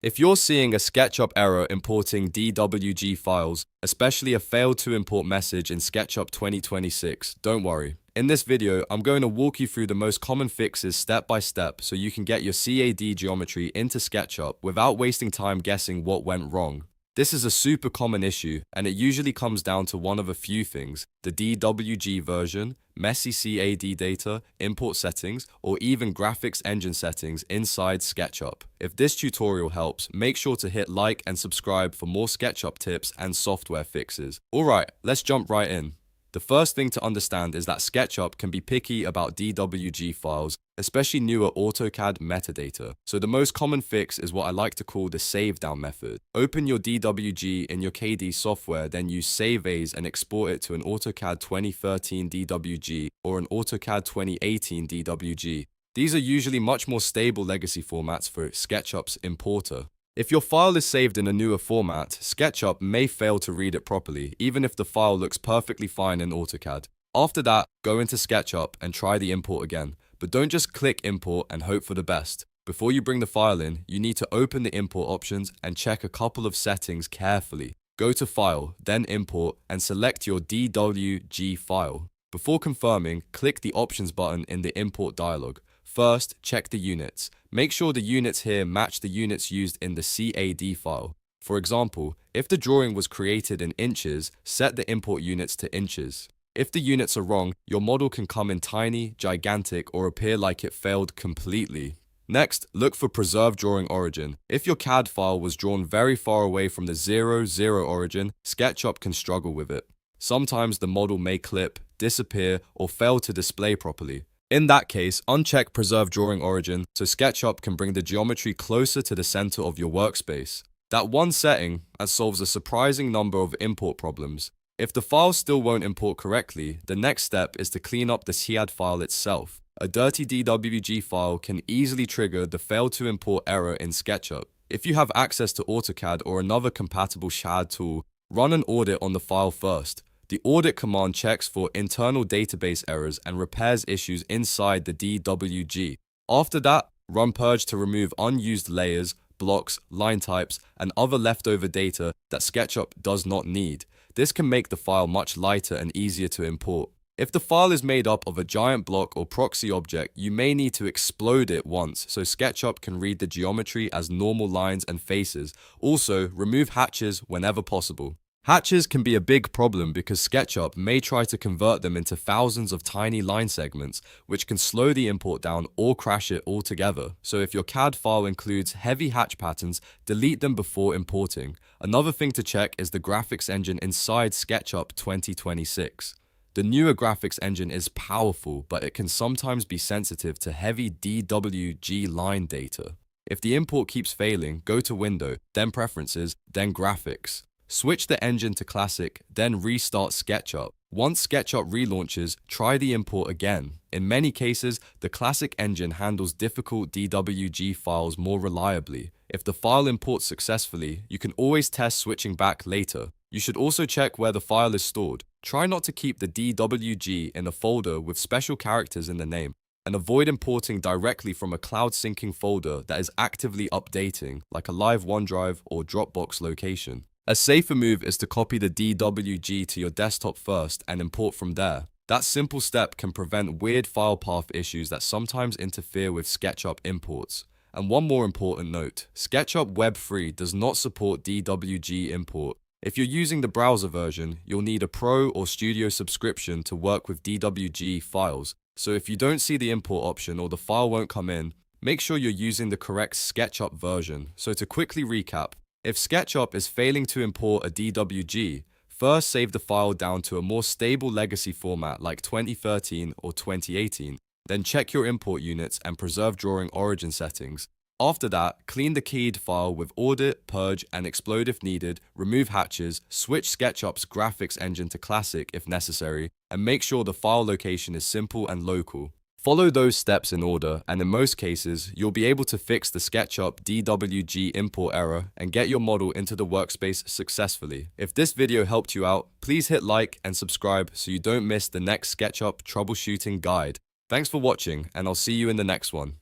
If you're seeing a SketchUp error importing DWG files, especially a failed to import message in SketchUp 2026, don't worry. In this video, I'm going to walk you through the most common fixes step by step so you can get your CAD geometry into SketchUp without wasting time guessing what went wrong. This is a super common issue, and it usually comes down to one of a few things: the DWG version, messy CAD data, import settings, or even graphics engine settings inside SketchUp. If this tutorial helps, make sure to hit like and subscribe for more SketchUp tips and software fixes. Alright, let's jump right in. The first thing to understand is that SketchUp can be picky about DWG files, especially newer AutoCAD metadata. So the most common fix is what I like to call the save down method. Open your DWG in your KD software, then use save as and export it to an AutoCAD 2013 DWG or an AutoCAD 2018 DWG. These are usually much more stable legacy formats for SketchUp's importer. If your file is saved in a newer format, SketchUp may fail to read it properly, even if the file looks perfectly fine in AutoCAD. After that, go into SketchUp and try the import again. But don't just click import and hope for the best. Before you bring the file in, you need to open the import options and check a couple of settings carefully. Go to File, then Import, and select your DWG file. Before confirming, click the Options button in the Import dialog. First, check the units. Make sure the units here match the units used in the CAD file. For example, if the drawing was created in inches, set the import units to inches. If the units are wrong, your model can come in tiny, gigantic, or appear like it failed completely. Next, look for Preserve Drawing Origin. If your CAD file was drawn very far away from the 0, 0 origin, SketchUp can struggle with it. Sometimes the model may clip, disappear, or fail to display properly. In that case, uncheck Preserve Drawing Origin so SketchUp can bring the geometry closer to the center of your workspace. That one setting solves a surprising number of import problems. If the file still won't import correctly, the next step is to clean up the CAD file itself. A dirty DWG file can easily trigger the fail to import error in SketchUp. If you have access to AutoCAD or another compatible CAD tool, run an audit on the file first. The audit command checks for internal database errors and repairs issues inside the DWG. After that, run Purge to remove unused layers, blocks, line types, and other leftover data that SketchUp does not need. This can make the file much lighter and easier to import. If the file is made up of a giant block or proxy object, you may need to explode it once so SketchUp can read the geometry as normal lines and faces. Also, remove hatches whenever possible. Hatches can be a big problem because SketchUp may try to convert them into thousands of tiny line segments, which can slow the import down or crash it altogether. So if your CAD file includes heavy hatch patterns, delete them before importing. Another thing to check is the graphics engine inside SketchUp 2026. The newer graphics engine is powerful, but it can sometimes be sensitive to heavy DWG line data. If the import keeps failing, go to Window, then Preferences, then Graphics. Switch the engine to Classic, then restart SketchUp. Once SketchUp relaunches, try the import again. In many cases, the Classic engine handles difficult DWG files more reliably. If the file imports successfully, you can always test switching back later. You should also check where the file is stored. Try not to keep the DWG in a folder with special characters in the name, and avoid importing directly from a cloud syncing folder that is actively updating, like a live OneDrive or Dropbox location. A safer move is to copy the DWG to your desktop first and import from there. That simple step can prevent weird file path issues that sometimes interfere with SketchUp imports. And one more important note, SketchUp Web 3 does not support DWG import. If you're using the browser version, you'll need a Pro or Studio subscription to work with DWG files. So if you don't see the import option or the file won't come in, make sure you're using the correct SketchUp version. So to quickly recap, if SketchUp is failing to import a DWG, first save the file down to a more stable legacy format like 2013 or 2018, then check your import units and preserve drawing origin settings. After that, clean the CAD file with Audit, Purge, and Explode if needed, remove hatches, switch SketchUp's graphics engine to Classic if necessary, and make sure the file location is simple and local. Follow those steps in order, and in most cases, you'll be able to fix the SketchUp DWG import error and get your model into the workspace successfully. If this video helped you out, please hit like and subscribe so you don't miss the next SketchUp troubleshooting guide. Thanks for watching, and I'll see you in the next one.